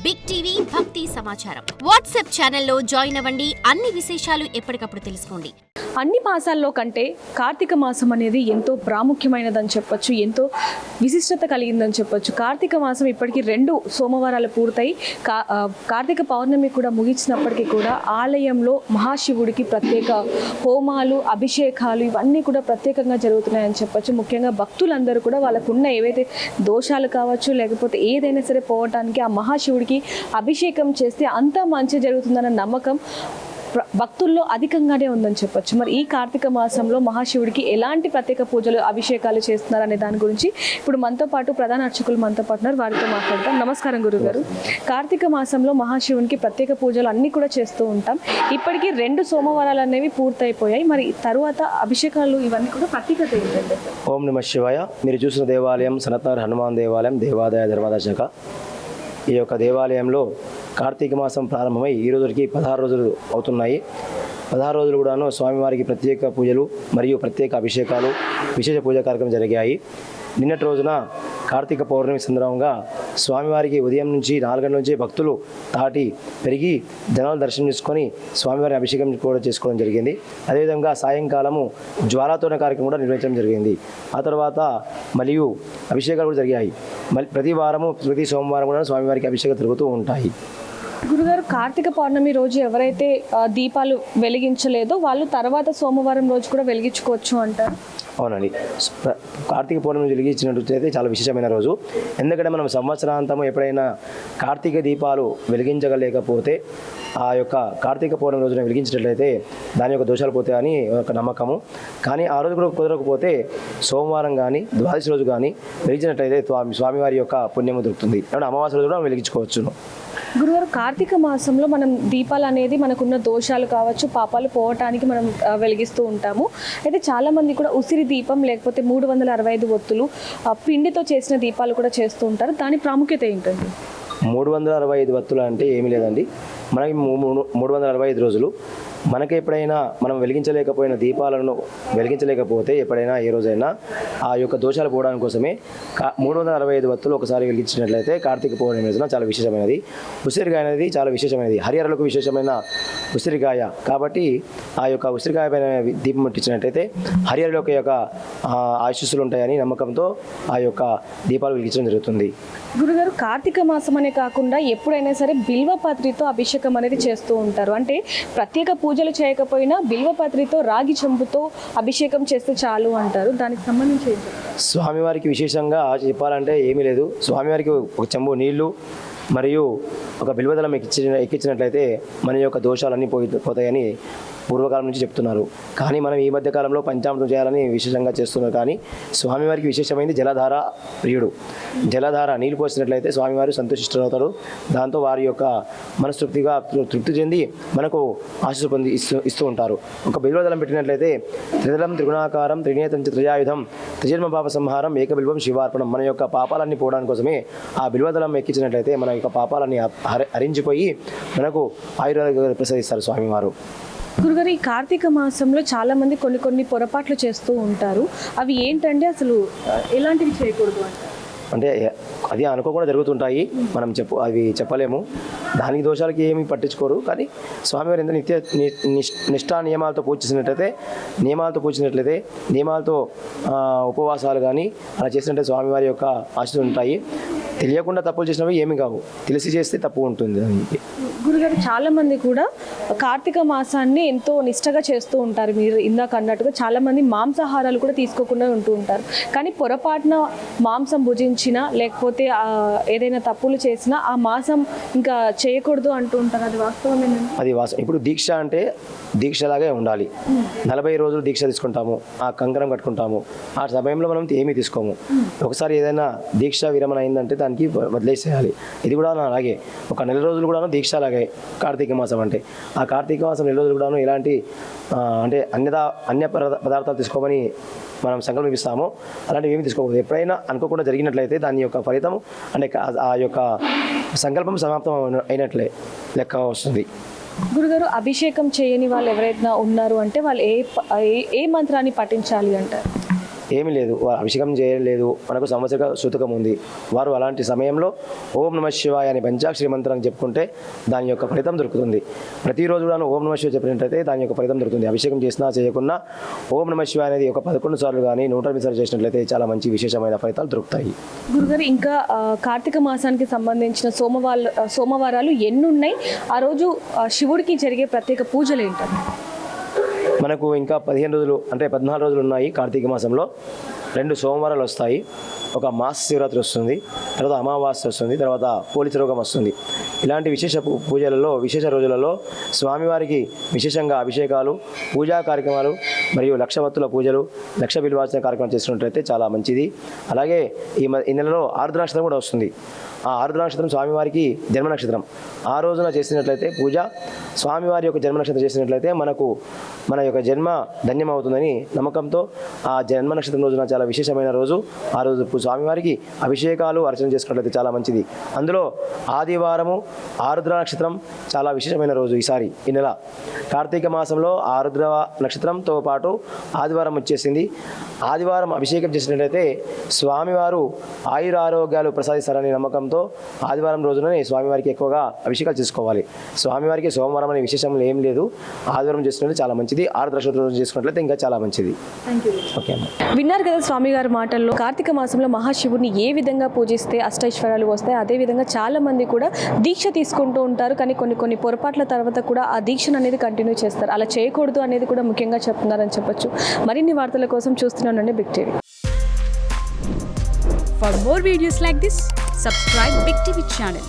Big TV భక్తి సమాచారం WhatsApp ఛానల్లో జాయిన్ అవ్వండి. అన్ని విశేషాలు ఎప్పటికప్పుడు తెలుసుకోండి. అన్ని మాసాల్లో కంటే కార్తీక మాసం అనేది ఎంతో ప్రాముఖ్యమైనదని చెప్పొచ్చు, ఎంతో విశిష్టత కలిగిందని చెప్పొచ్చు. కార్తీక మాసం ఇప్పటికీ 2 సోమవారాలు పూర్తయి కార్తీక పౌర్ణమి కూడా ముగించినప్పటికీ కూడా ఆలయంలో మహాశివుడికి ప్రత్యేక హోమాలు, అభిషేకాలు ఇవన్నీ కూడా ప్రత్యేకంగా జరుగుతున్నాయని చెప్పొచ్చు. ముఖ్యంగా భక్తులందరూ కూడా వాళ్ళకున్న ఏవైతే దోషాలు కావచ్చు, లేకపోతే ఏదైనా సరే పోవటానికి ఆ మహాశివుడికి అభిషేకం చేస్తే అంతా మంచి జరుగుతుందన్న నమ్మకం భక్తుల్లో అధికంగానే ఉందని చెప్పొచ్చు. మరి ఈ కార్తీక మాసంలో మహాశివుడికి ఎలాంటి ప్రత్యేక పూజలు, అభిషేకాలు చేస్తున్నారు అనే దాని గురించి ఇప్పుడు మనతో పాటు ప్రధాన అర్చకులు మనతో పాటు ఉన్నారు, వారితో మాట్లాడతాం. నమస్కారం గురుగారు. కార్తీక మాసంలో మహాశివునికి ప్రత్యేక పూజలు అన్నీ కూడా చేస్తూ ఉంటాం. ఇప్పటికీ 2 సోమవారాలు అనేవి పూర్తయిపోయాయి. మరి తరువాత అభిషేకాలు ఇవన్నీ కూడా ప్రత్యేకత ఏంటంటే? ఓం నమః శివాయ. మీరు చూసిన దేవాలయం సనత్నగర్ హనుమాన్ దేవాలయం, దేవాదాయ ధర్మాదాయ శాఖ. ఈ యొక్క దేవాలయంలో కార్తీక మాసం ప్రారంభమై ఈ రోజుకి 16 రోజులు అవుతున్నాయి. 16 రోజులు కూడాను స్వామివారికి ప్రత్యేక పూజలు మరియు ప్రత్యేక అభిషేకాలు, విశేష పూజా కార్యక్రమం జరిగాయి. నిన్నటి రోజున కార్తీక పౌర్ణమి సందర్భంగా స్వామివారికి ఉదయం నుంచి 4 గంటల నుంచి భక్తులు తాటి పెరిగి జనాలు దర్శనం చేసుకొని స్వామివారి అభిషేకం కూడా చేసుకోవడం జరిగింది. అదేవిధంగా సాయంకాలము జ్వాలాతోరణ కార్యక్రమం కూడా నిర్వహించడం జరిగింది. ఆ తర్వాత మరియు అభిషేకాలు కూడా జరిగాయి. ప్రతి వారము ప్రతి సోమవారం కూడా స్వామివారికి అభిషేకాలు జరుగుతూ ఉంటాయి. గురుగారు, కార్తీక పౌర్ణమి రోజు ఎవరైతే దీపాలు వెలిగించలేదో వాళ్ళు తర్వాత సోమవారం రోజు కూడా వెలిగించుకోవచ్చు అంటారు? అవునండి. కార్తీక పౌర్ణమి వెలిగించినట్లయితే చాలా విశేషమైన రోజు. ఎందుకంటే మనం సంవత్సరాంతము ఎప్పుడైనా కార్తీక దీపాలు వెలిగించగలేకపోతే ఆ యొక్క కార్తీక పౌర్ణమి రోజున వెలిగించినట్లయితే దాని యొక్క దోషాలు పోతాయని ఒక నమ్మకము. కానీ ఆ రోజు కూడా కుదరకపోతే సోమవారం కానీ ద్వాదశి రోజు కానీ వెలిగించినట్లయితే స్వామివారి యొక్క పుణ్యము దొరుకుతుంది. అమావాస్య రోజు కూడా వెలిగించుకోవచ్చును. గురుగారు, కార్తీక మాసంలో మనం దీపాలు అనేది మనకున్న దోషాలు కావచ్చు, పాపాలు పోవటానికి మనం వెలిగిస్తూ ఉంటాము. అయితే చాలామంది కూడా ఉసిరి దీపం లేకపోతే 365 ఒత్తులు పిండితో చేసిన దీపాలు కూడా చేస్తూ ఉంటారు. దాని ప్రాముఖ్యత ఏంటండి? 365 వత్తులు అంటే ఏమీ లేదండి. మనకి 365 రోజులు మనకి ఎప్పుడైనా మనం వెలిగించలేకపోయిన దీపాలను వెలిగించలేకపోతే ఎప్పుడైనా ఏ రోజైనా ఆ యొక్క దోషాలు పోవడానికి కోసమే 365 వత్తులు ఒకసారి వెలిగించినట్లయితే కార్తీక పౌర్ణమి రోజున చాలా విశేషమైనది. ఉసిరికాయ అనేది చాలా విశేషమైనది, హరిహరులకు విశేషమైన ఉసిరికాయ. కాబట్టి ఆ యొక్క ఉసిరికాయ పైన దీపం ముట్టించినట్లయితే హరిహరులకు యొక్క ఆశీస్సులు ఉంటాయని నమ్మకంతో ఆ యొక్క దీపాలు వెలిగించడం జరుగుతుంది. గురుగారు, కార్తీక మాసం అనే కాకుండా ఎప్పుడైనా సరే బిల్వపత్రితో అభిషేకం అనేది చేస్తూ ఉంటారు. అంటే ప్రత్యేక పూజలు చేయకపోయినా బిల్వపత్రితో, రాగి చెంబుతో అభిషేకం చేస్తే చాలు అంటారు. దానికి సంబంధించి స్వామివారికి విశేషంగా చెప్పాలంటే ఏమీ లేదు. స్వామివారికి ఒక చెంబు నీళ్లు మరియు ఒక బిల్వదళం ఎక్కించినట్లయితే మన యొక్క దోషాలన్నీ పోతాయని పూర్వకాలం నుంచి చెప్తున్నారు. కానీ మనం ఈ మధ్య కాలంలో పంచామృతం చేయాలని విశేషంగా చేస్తున్నారు. కానీ స్వామివారికి విశేషమైనది జలధార ప్రియుడు. జలధార నీళ్ళు పోసినట్లయితే స్వామివారు సంతోషిస్తున్నారు. దాంతో వారి యొక్క మనస్తృప్తిగా తృప్తి చెంది మనకు ఆశీస్సు పొంది ఇస్తూ ఉంటారు. ఒక బిల్వదళం పెట్టినట్లయితే త్రిదళం త్రిగుణాకారం త్రినేతం త్రియాయుధం త్రిజన్మ పాప సంహారం ఏక బిల్వం శివార్పణం. మన యొక్క పాపాలన్నీ పోవడానికి కోసమే ఆ బిల్వదళం ఎక్కించినట్లయితే మన యొక్క పాపాలన్నీ హరించిపోయి మనకు ఆయుర్వేద ప్రసాదిస్తారు స్వామివారు. గురుగారు, ఈ కార్తీక మాసంలో చాలా మంది కొన్ని పొరపాట్లు చేస్తూ ఉంటారు. అవి ఏంటంటే అసలు ఎలాంటివి చేయకూడదు అంటే అది అనుకోకుండా జరుగుతుంటాయి. మనం అవి చెప్పలేము. దానికి దోషాలకి ఏమీ పట్టించుకోరు. కానీ స్వామివారు ఎంత నిష్ఠా నియమాలతో పూజించినట్లయితే నియమాలతో ఉపవాసాలు కానీ అలా చేసినట్లయితే స్వామివారి యొక్క ఆశీస్సులు ఉంటాయి. తెలియకుండా తప్పులు చేసినవి ఏమి కావు, తెలిసి చేస్తే తప్పు ఉంటుంది. గురుగారు, చాలా మంది కూడా కార్తీక మాసాన్ని ఎంతో నిష్టగా చేస్తూ ఉంటారు. మీరు ఇందాక అన్నట్టుగా చాలా మంది మాంసాహారాలు కూడా తీసుకోకుండా ఉంటూ ఉంటారు. కానీ పొరపాటున మాంసం భుజించినా లేకపోతే ఏదైనా తప్పులు చేసినా ఆ మాసం ఇంకా చేయకూడదు అంటూ ఉంటారు. అది వాస్తవమేనా? అది వాస్తవం. ఇప్పుడు దీక్ష అంటే దీక్షలాగే ఉండాలి. 40 రోజులు దీక్ష తీసుకుంటాము, ఆ కంకణం కట్టుకుంటాము. ఆ సమయంలో మనం ఏమీ తీసుకోము. ఒకసారి ఏదైనా దీక్ష విరమణ అయిందంటే దానికి వదిలేసేయాలి. ఇది కూడా అలాగే ఒక 4 రోజులు కూడా దీక్ష అలాగే కార్తీక మాసం అంటే ఆ కార్తీక మాసం 4 రోజులు కూడాను ఎలాంటి అంటే అన్య పదార్థాలు తీసుకోమని మనం సంకల్పిస్తామో అలాంటివి ఏమి తీసుకోకూడదు. ఎప్పుడైనా అనుకోకుండా జరిగినట్లయితే దాని యొక్క ఫలితం అంటే ఆ యొక్క సంకల్పం సమాప్తం అయినట్లే లెక్క వస్తుంది. గురుగారు, అభిషేకం చేయని వాళ్ళు ఎవరైనా ఉన్నారు అంటే వాళ్ళు ఏ మంత్రాన్ని పఠించాలి అంటారు? ఏమీ లేదు, వారు అభిషేకం చేయలేదు, మనకు సంవత్సర సూతకం ఉంది. వారు అలాంటి సమయంలో ఓం నమః శివాయ అని పంచాక్షరి మంత్రాన్ని చెప్పుకుంటే దాని యొక్క ఫలితం దొరుకుతుంది. ప్రతిరోజు కూడా ఓం నమః శివాయ చెప్పినట్లయితే దాని యొక్క ఫలితం దొరుకుతుంది. అభిషేకం చేసినా చేయకున్నా ఓం నమః శివాయ అనేది ఒక 11 సార్లు కానీ 108 సార్లు చేసినట్లయితే చాలా మంచి విశేషమైన ఫలితాలు దొరుకుతాయి. గురుగారు, ఇంకా కార్తీక మాసానికి సంబంధించిన సోమవారాలు ఎన్ని ఉన్నాయి? ఆ రోజు శివుడికి జరిగే ప్రత్యేక పూజలు ఏంటంటే? మనకు ఇంకా 15 రోజులు అంటే 14 రోజులు ఉన్నాయి. కార్తీక మాసంలో 2 సోమవారాలు వస్తాయి. ఒక మాస శివరాత్రి వస్తుంది, తర్వాత అమావాస్య వస్తుంది, తర్వాత పోలీసు రోగం వస్తుంది. ఇలాంటి విశేష పూజలలో విశేష రోజులలో స్వామివారికి విశేషంగా అభిషేకాలు, పూజా కార్యక్రమాలు మరియు లక్షవత్తుల పూజలు, లక్ష బిల్వార్చన కార్యక్రమం చేసినట్లయితే చాలా మంచిది. అలాగే ఈ నెలలో ఆరుద్ర నక్షత్రం కూడా వస్తుంది. ఆ ఆరుద్ర నక్షత్రం స్వామివారికి జన్మ నక్షత్రం. ఆ రోజున చేసినట్లయితే పూజ స్వామివారి యొక్క జన్మ నక్షత్రం చేసినట్లయితే మన యొక్క జన్మ ధన్యమవుతుందని నమ్మకంతో ఆ జన్మ నక్షత్రం రోజున చాలా విశేషమైన రోజు. ఆ రోజు స్వామివారికి అభిషేకాలు అర్చన చేసుకున్నట్లయితే చాలా మంచిది. అందులో ఆదివారము ఆరుద్ర నక్షత్రం చాలా విశేషమైన రోజు. ఈ నెల కార్తీక మాసంలో ఆరుద్ర నక్షత్రంతో పాటు ఆదివారం వచ్చేసింది. ఆదివారం అభిషేకం చేసినట్లయితే స్వామివారు ఆయురారోగ్యాలు ప్రసాదిస్తారని నమ్మకంతో ఆదివారం రోజుననే స్వామివారికి ఎక్కువగా అభిషేకాలు చేసుకోవాలి. స్వామివారికి సోమవారం అనే విశేషం ఏం లేదు, ఆదివారం చేసుకున్నట్లయితే చాలా మంచిది. ఆరుద్ర నక్షత్రం రోజు చేసుకున్నట్లయితే ఇంకా చాలా మంచిది. ఓకే అమ్మ. విన్నారు కదా స్వామి గారి మాటల్లో. కార్తీక మాసంలో మహాశివుడిని ఏ విధంగా పూజిస్తే అష్టైశ్వర్యాలు వస్తాయి, అదేవిధంగా చాలా మంది కూడా దీక్ష తీసుకుంటూ ఉంటారు, కానీ కొన్ని పొరపాట్ల తర్వాత కూడా ఆ దీక్షను అనేది కంటిన్యూ చేస్తారు. అలా చేయకూడదు అనేది కూడా ముఖ్యంగా చెప్తున్నారని చెప్పొచ్చు. మరిన్ని వార్తల కోసం చూస్తున్నానండి big TV. For more videos like this, subscribe Big TV channel.